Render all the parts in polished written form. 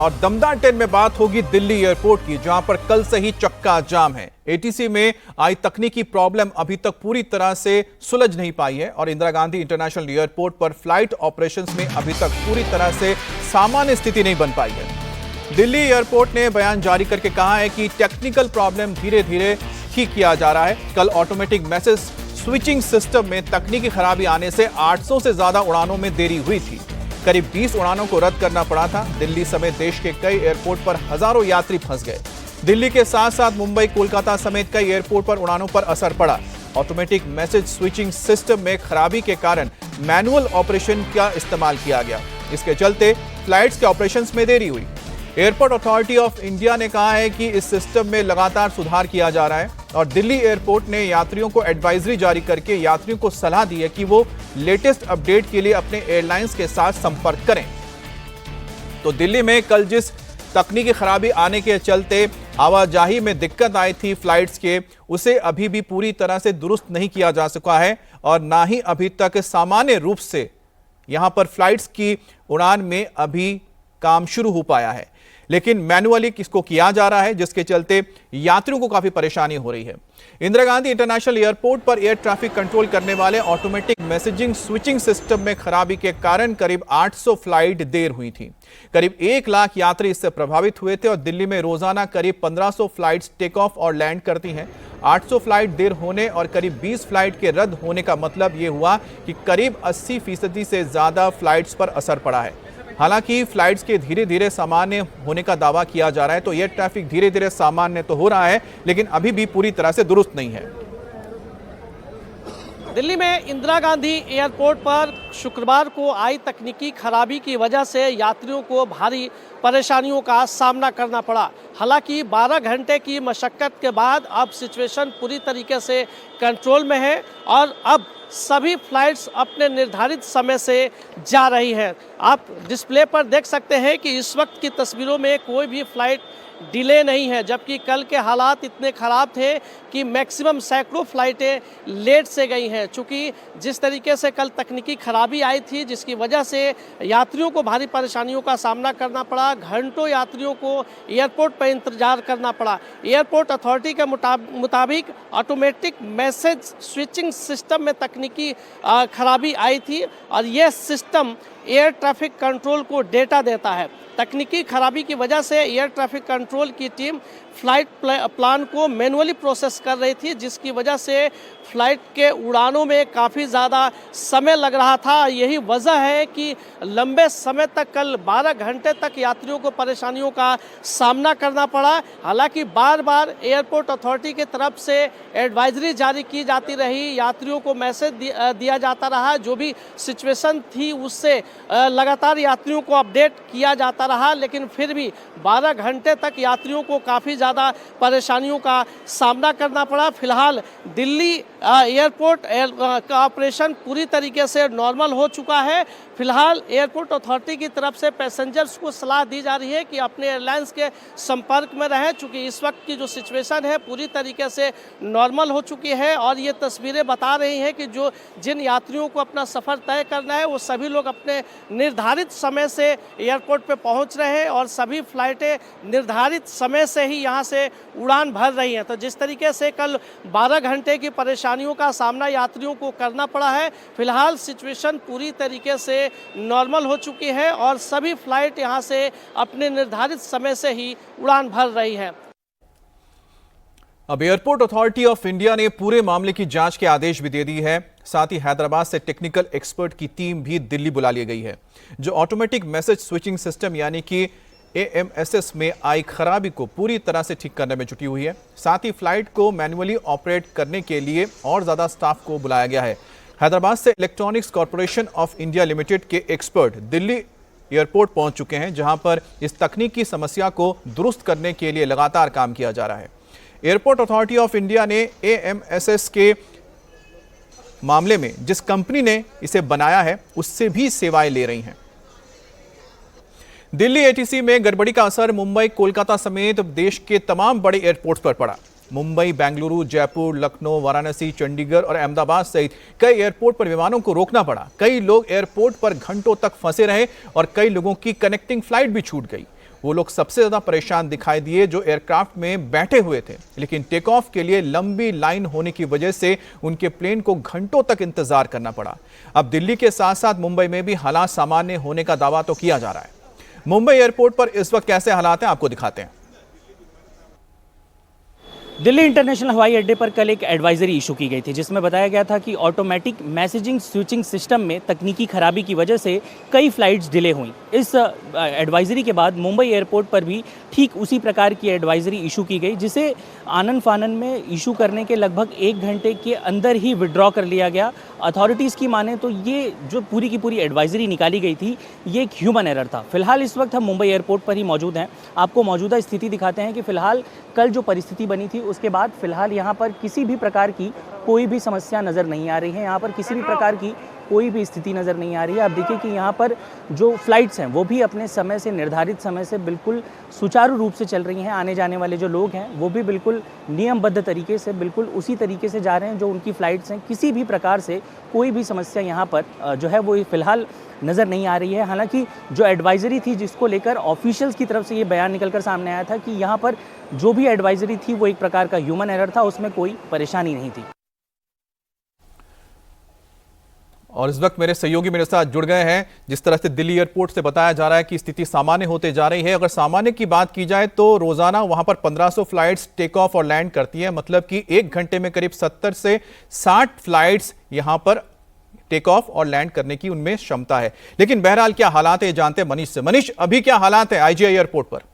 और दमदार 10 में बात होगी दिल्ली एयरपोर्ट की, जहां पर कल से ही चक्का जाम है। एटीसी में आई तकनीकी प्रॉब्लम अभी तक पूरी तरह से सुलझ नहीं पाई है और इंदिरा गांधी इंटरनेशनल एयरपोर्ट पर फ्लाइट ऑपरेशंस में अभी तक पूरी तरह से सामान्य स्थिति नहीं बन पाई है। दिल्ली एयरपोर्ट ने बयान जारी करके कहा है कि टेक्निकल प्रॉब्लम धीरे धीरे ठीक किया जा रहा है। कल ऑटोमेटिक मैसेज स्विचिंग सिस्टम में तकनीकी खराबी आने से 800 से ज्यादा उड़ानों में देरी हुई थी। करीब 20 उड़ानों को रद्द करना पड़ा था। दिल्ली समेत देश के कई एयरपोर्ट पर हजारों यात्री फंस गए। दिल्ली के साथ साथ मुंबई, कोलकाता समेत कई एयरपोर्ट पर उड़ानों पर असर पड़ा। ऑटोमेटिक मैसेज स्विचिंग सिस्टम में खराबी के कारण मैनुअल ऑपरेशन का इस्तेमाल किया गया। इसके चलते फ्लाइट्स के ऑपरेशंस में देरी हुई। एयरपोर्ट अथॉरिटी ऑफ इंडिया ने कहा है कि इस सिस्टम में लगातार सुधार किया जा रहा है और दिल्ली एयरपोर्ट ने यात्रियों को एडवाइजरी जारी करके यात्रियों को सलाह दी है कि वो लेटेस्ट अपडेट के लिए अपने एयरलाइंस के साथ संपर्क करें। तो दिल्ली में कल जिस तकनीकी खराबी आने के चलते आवाजाही में दिक्कत आई थी फ्लाइट्स के, उसे अभी भी पूरी तरह से दुरुस्त नहीं किया जा सका है और ना ही अभी तक सामान्य रूप से यहां पर फ्लाइट्स की उड़ान में अभी काम शुरू हो पाया है। लेकिन मैनुअली इसको किया जा रहा है, जिसके चलते यात्रियों को काफी परेशानी हो रही है। इंदिरा गांधी इंटरनेशनल एयरपोर्ट पर एयर ट्रैफिक कंट्रोल करने वाले ऑटोमेटिक मैसेजिंग स्विचिंग सिस्टम में खराबी के कारण करीब 800 फ्लाइट देर हुई थी। करीब 1 लाख यात्री इससे प्रभावित हुए थे और दिल्ली में रोजाना करीब 1500 फ्लाइट्स टेक ऑफ और लैंड करती हैं। 800 फ्लाइट देर होने और करीब 20 फ्लाइट के रद्द होने का मतलब यह हुआ कि करीब 80% से ज्यादा फ्लाइट्स पर असर पड़ा है। हालांकि फ्लाइट्स के धीरे धीरे सामान्य होने का दावा किया जा रहा है, तो एयर ट्रैफिक धीरे धीरे सामान्य तो हो रहा है, लेकिन अभी भी पूरी तरह से दुरुस्त नहीं है। दिल्ली में इंदिरा गांधी एयरपोर्ट पर शुक्रवार को आई तकनीकी खराबी की वजह से यात्रियों को भारी परेशानियों का सामना करना पड़ा। हालांकि 12 घंटे की मशक्कत के बाद अब सिचुएशन पूरी तरीके से कंट्रोल में है और अब सभी फ्लाइट्स अपने निर्धारित समय से जा रही हैं। आप डिस्प्ले पर देख सकते हैं कि इस वक्त की तस्वीरों में कोई भी फ्लाइट डिले नहीं है, जबकि कल के हालात इतने ख़राब थे कि मैक्सिमम सैकड़ों फ्लाइटें लेट से गई हैं। चूँकि जिस तरीके से कल तकनीकी खराबी आई थी, जिसकी वजह से यात्रियों को भारी परेशानियों का सामना करना पड़ा, घंटों यात्रियों को एयरपोर्ट पर इंतजार करना पड़ा। एयरपोर्ट अथॉरिटी के मुताबिक ऑटोमेटिक मैसेज स्विचिंग सिस्टम में तकनीकी खराबी आई थी और यह सिस्टम एयर ट्रैफिक कंट्रोल को डेटा देता है। तकनीकी खराबी की वजह से एयर ट्रैफिक कंट्रोल की टीम फ्लाइट प्लान को मैनुअली प्रोसेस कर रही थी, जिसकी वजह से फ्लाइट के उड़ानों में काफ़ी ज़्यादा समय लग रहा था। यही वजह है कि लंबे समय तक कल 12 घंटे तक यात्रियों को परेशानियों का सामना करना पड़ा। हालांकि बार बार एयरपोर्ट अथॉरिटी की तरफ से एडवाइजरी जारी की जाती रही, यात्रियों को मैसेज दिया जाता रहा, जो भी सिचुएशन थी उससे लगातार यात्रियों को अपडेट किया जाता रहा, लेकिन फिर भी 12 घंटे तक यात्रियों को काफ़ी ज़्यादा परेशानियों का सामना करना पड़ा। फिलहाल दिल्ली एयरपोर्ट का ऑपरेशन पूरी तरीके से नॉर्मल हो चुका है। फिलहाल एयरपोर्ट अथॉरिटी की तरफ से पैसेंजर्स को सलाह दी जा रही है कि अपने एयरलाइंस के संपर्क में रहें, चूँकि इस वक्त की जो सिचुएशन है पूरी तरीके से नॉर्मल हो चुकी है और ये तस्वीरें बता रही हैं कि जिन यात्रियों को अपना सफ़र तय करना है वो सभी लोग अपने निर्धारित समय से एयरपोर्ट पे पहुंच रहे हैं और सभी फ्लाइटें निर्धारित समय से ही यहां से उड़ान भर रही हैं। तो जिस तरीके से कल 12 घंटे की परेशानियों का सामना यात्रियों को करना पड़ा है, फिलहाल सिचुएशन पूरी तरीके से नॉर्मल हो चुकी है और सभी फ्लाइट यहां से अपने निर्धारित समय से ही उड़ान भर रही है। अब एयरपोर्ट अथॉरिटी ऑफ इंडिया ने पूरे मामले की जांच के आदेश भी दे दी है। साथ ही हैदराबाद से टेक्निकल एक्सपर्ट की टीम भी दिल्ली बुला ली गई है, जो ऑटोमेटिक मैसेज स्विचिंग सिस्टम यानी कि AMSS में आई खराबी को पूरी तरह से ठीक करने में जुटी हुई है। साथ ही फ्लाइट को मैनुअली ऑपरेट करने के लिए और ज्यादा स्टाफ को बुलाया गया है। हैदराबाद से electronics corporation of India limited के एक्सपर्ट दिल्ली एयरपोर्ट पहुंच चुके हैं, जहां पर इस तकनीकी समस्या को दुरुस्त करने के लिए लगातार काम किया जा रहा है। एयरपोर्ट अथॉरिटी ऑफ इंडिया ने AMSS के मामले में जिस कंपनी ने इसे बनाया है उससे भी सेवाएं ले रही हैं। दिल्ली ATC में गड़बड़ी का असर मुंबई, कोलकाता समेत देश के तमाम बड़े एयरपोर्ट्स पर पड़ा। मुंबई, बेंगलुरु, जयपुर, लखनऊ, वाराणसी, चंडीगढ़ और अहमदाबाद सहित कई एयरपोर्ट पर विमानों को रोकना पड़ा। कई लोग एयरपोर्ट पर घंटों तक फंसे रहे और कई लोगों की कनेक्टिंग फ्लाइट भी छूट गई। वो लोग सबसे ज्यादा परेशान दिखाई दिए जो एयरक्राफ्ट में बैठे हुए थे, लेकिन टेक ऑफ के लिए लंबी लाइन होने की वजह से उनके प्लेन को घंटों तक इंतजार करना पड़ा। अब दिल्ली के साथ साथ मुंबई में भी हालात सामान्य होने का दावा तो किया जा रहा है। मुंबई एयरपोर्ट पर इस वक्त कैसे हालात हैं, आपको दिखाते हैं। दिल्ली इंटरनेशनल हवाई अड्डे पर कल एक एडवाइजरी इशू की गई थी, जिसमें बताया गया था कि ऑटोमेटिक मैसेजिंग स्विचिंग सिस्टम में तकनीकी खराबी की वजह से कई फ्लाइट्स डिले हुई। इस एडवाइजरी के बाद मुंबई एयरपोर्ट पर भी ठीक उसी प्रकार की एडवाइजरी इशू की गई, जिसे आनन फानन में इशू करने के लगभग 1 घंटे के अंदर ही विड्रॉ कर लिया गया। अथॉरिटीज़ की माने तो ये जो पूरी की पूरी एडवाइजरी निकाली गई थी, ये एक ह्यूमन एरर था। फिलहाल इस वक्त हम मुंबई एयरपोर्ट पर ही मौजूद हैं। आपको मौजूदा स्थिति दिखाते हैं कि फिलहाल कल जो परिस्थिति बनी थी उसके बाद फिलहाल यहाँ पर किसी भी प्रकार की कोई भी समस्या नज़र नहीं आ रही है। यहाँ पर किसी भी प्रकार की कोई भी स्थिति नज़र नहीं आ रही है। आप देखिए कि यहाँ पर जो फ्लाइट्स हैं वो भी अपने समय से, निर्धारित समय से बिल्कुल सुचारू रूप से चल रही हैं। आने जाने वाले जो लोग हैं वो भी बिल्कुल नियमबद्ध तरीके से, बिल्कुल उसी तरीके से जा रहे हैं जो उनकी फ़्लाइट्स हैं। किसी भी प्रकार से कोई भी समस्या यहाँ पर जो है वो फिलहाल नज़र नहीं आ रही है। हालांकि जो एडवाइजरी थी, जिसको लेकर ऑफिशियल्स की तरफ से ये बयान निकलकर सामने आया था कि यहाँ पर जो भी एडवाइजरी थी वो एक प्रकार का ह्यूमन एरर था, उसमें कोई परेशानी नहीं थी। और इस वक्त मेरे सहयोगी मेरे साथ जुड़ गए हैं। जिस तरह से दिल्ली एयरपोर्ट से बताया जा रहा है कि स्थिति सामान्य होते जा रही है। अगर सामान्य की बात की जाए तो रोजाना वहां पर 1500 फ्लाइट्स टेक ऑफ और लैंड करती है, मतलब कि 1 घंटे में करीब 70 से 60 फ्लाइट्स यहां पर टेक ऑफ और लैंड करने की उनमें क्षमता है। लेकिन बहरहाल क्या हालात है ये जानते हैं मनीष से। मनीष, अभी क्या हालात है आईजीआई एयरपोर्ट पर?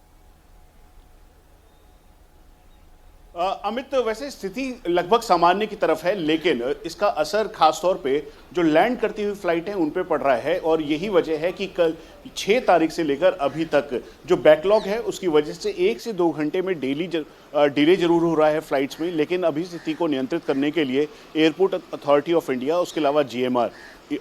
अमित, वैसे स्थिति लगभग सामान्य की तरफ है, लेकिन इसका असर खासतौर पे जो लैंड करती हुई फ्लाइट है उन पे पड़ रहा है। और यही वजह है कि कल 6 तारीख से लेकर अभी तक जो बैकलॉग है उसकी वजह से 1 से 2 घंटे में डेली डिले जरूर हो रहा है फ्लाइट्स में। लेकिन अभी स्थिति को नियंत्रित करने के लिए एयरपोर्ट अथॉरिटी ऑफ इंडिया, उसके अलावा जीएमआर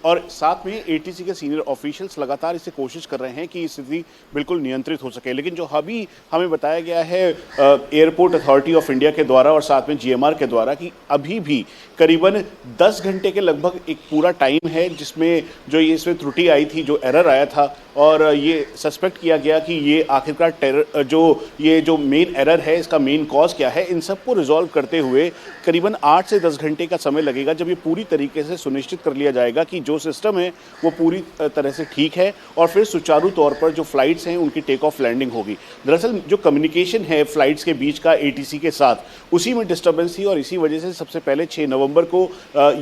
और साथ में एटीसी के सीनियर ऑफिशियल्स लगातार इससे कोशिश कर रहे हैं कि स्थिति बिल्कुल नियंत्रित हो सके। लेकिन जो अभी हमें बताया गया है एयरपोर्ट अथॉरिटी ऑफ इंडिया के द्वारा और साथ में जीएमआर के द्वारा कि अभी भी करीबन 10 घंटे के लगभग एक पूरा टाइम है जिसमें जो ये इसमें त्रुटि आई थी, जो एरर आया था, और ये सस्पेक्ट किया गया कि ये आखिरकार जो मेन एरर है, इसका मेन कॉज क्या है, इन सबको रिजॉल्व करते हुए करीबन 8 से 10 घंटे का समय लगेगा, जब ये पूरी तरीके से सुनिश्चित कर लिया जाएगा कि जो सिस्टम है वो पूरी तरह से ठीक है और फिर सुचारू तौर पर जो फ्लाइट्स हैं उनकी टेक ऑफ लैंडिंग होगी। दरअसल जो कम्युनिकेशन है फ्लाइट्स के बीच का एटीसी के साथ, उसी में डिस्टर्बेंस थी और इसी वजह से सबसे पहले 6 नवंबर को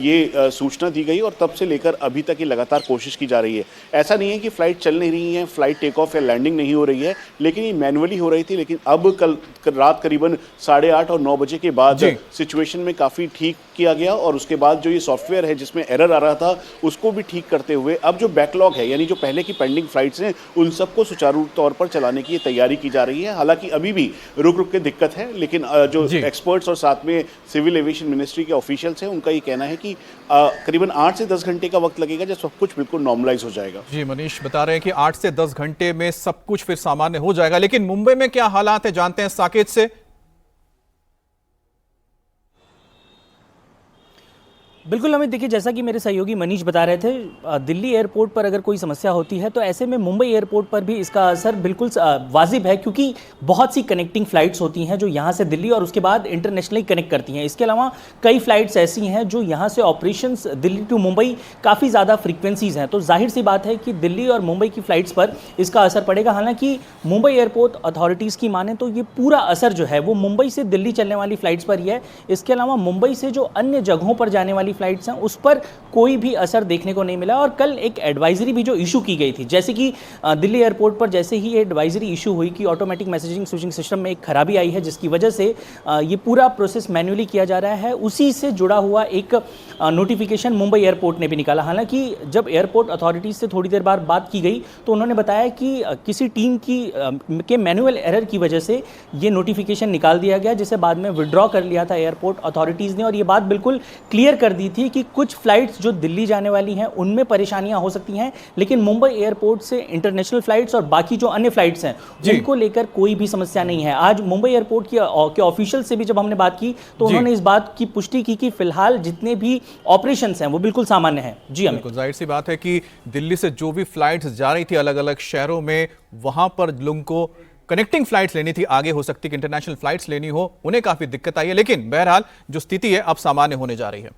ये सूचना दी गई और तब से लेकर अभी तक ये लगातार कोशिश की जा रही है। ऐसा नहीं है कि फ्लाइट चल नहीं रही है, फ्लाइट टेक ऑफ या लैंडिंग नहीं हो रही है, लेकिन ये मैनुअली हो रही थी। लेकिन अब कल रात करीबन 8:30 और 9 बजे के बाद सिचुएशन में काफ़ी ठीक किया गया और उसके बाद जो ये सॉफ्टवेयर है जिसमें एरर आ रहा था उसको भी ठीक करते हुए अब जो बैकलॉग है, यानी जो पहले की पेंडिंग फ्लाइट्स हैं, उन सबको सुचारू तौर पर चलाने की तैयारी की जा रही है। हालांकि अभी भी रुक रुक के दिक्कत है, लेकिन जो एक्सपर्ट्स और साथ में सिविल एविएशन मिनिस्ट्री के ऑफिशियल्स हैं उनका ये कहना है कि करीबन 8 से 10 घंटे का वक्त लगेगा जब सब कुछ बिल्कुल नॉर्मलाइज हो जाएगा। जी, मनीष बता रहे हैं कि 8 से 10 घंटे में सब कुछ फिर सामान्य हो जाएगा। लेकिन मुंबई में क्या हालात है जानते हैं साकेत से। बिल्कुल हमें देखिए, जैसा कि मेरे सहयोगी मनीष बता रहे थे, दिल्ली एयरपोर्ट पर अगर कोई समस्या होती है तो ऐसे में मुंबई एयरपोर्ट पर भी इसका असर बिल्कुल वाजिब है, क्योंकि बहुत सी कनेक्टिंग फ़्लाइट्स होती हैं जो यहाँ से दिल्ली और उसके बाद इंटरनेशनली कनेक्ट करती हैं। इसके अलावा कई फ़्लाइट्स ऐसी हैं जो यहाँ से ऑपरेशंस दिल्ली टू मुंबई काफ़ी ज़्यादा फ्रीक्वेंसीज़ हैं, तो जाहिर सी बात है कि दिल्ली और मुंबई की फ़्लाइट्स पर इसका असर पड़ेगा। हालाँकि मुंबई एयरपोर्ट अथॉरिटीज़ की माने तो ये पूरा असर जो है वो मुंबई से दिल्ली चलने वाली फ़्लाइट्स पर ही है। इसके अलावा मुंबई से जो अन्य जगहों पर जाने वाली फ्लाइट्स हैं उस पर कोई भी असर देखने को नहीं मिला। और कल एक एडवाइजरी भी जो इशू की गई थी, जैसे कि दिल्ली एयरपोर्ट पर जैसे ही एडवाइजरी इशू हुई कि ऑटोमेटिक मैसेजिंग स्विचिंग सिस्टम में एक खराबी आई है जिसकी वजह से ये पूरा प्रोसेस मैन्युअली किया जा रहा है, उसी से जुड़ा हुआ एक नोटिफिकेशन मुंबई एयरपोर्ट ने भी निकाला। हालांकि जब एयरपोर्ट अथॉरिटीज़ से थोड़ी देर बाद बात की गई तो उन्होंने बताया कि किसी टीम के मैनुअल एरर की वजह से ये नोटिफिकेशन निकाल दिया गया, जिसे बाद में विड्रॉ कर लिया था एयरपोर्ट अथॉरिटीज़ ने। और ये बात बिल्कुल क्लियर कर दी थी कि कुछ फ्लाइट्स जो दिल्ली जाने वाली हैं उनमें परेशानियां हो सकती हैं, लेकिन मुंबई एयरपोर्ट से इंटरनेशनल फ्लाइट्स और बाकी जो अन्य फ्लाइट्स हैं जिनको लेकर कोई भी समस्या नहीं है। आज मुंबई एयरपोर्ट के ऑफिशियल से भी जब हमने बात की तो उन्होंने इस बात की पुष्टि की कि फिलहाल जितने भी ऑपरेशंस हैं वो बिल्कुल सामान्य हैं। जी बिल्कुल जाहिर सी बात है कि दिल्ली से जो भी फ्लाइट्स जा रही थी अलग अलग शहरों में, वहां पर लोगों को कनेक्टिंग फ्लाइट्स लेनी थी, आगे हो सकती कि इंटरनेशनल फ्लाइट्स लेनी हो, उन्हें काफी दिक्कत आई है। लेकिन बहरहाल जो स्थिति है अब सामान्य होने जा रही है।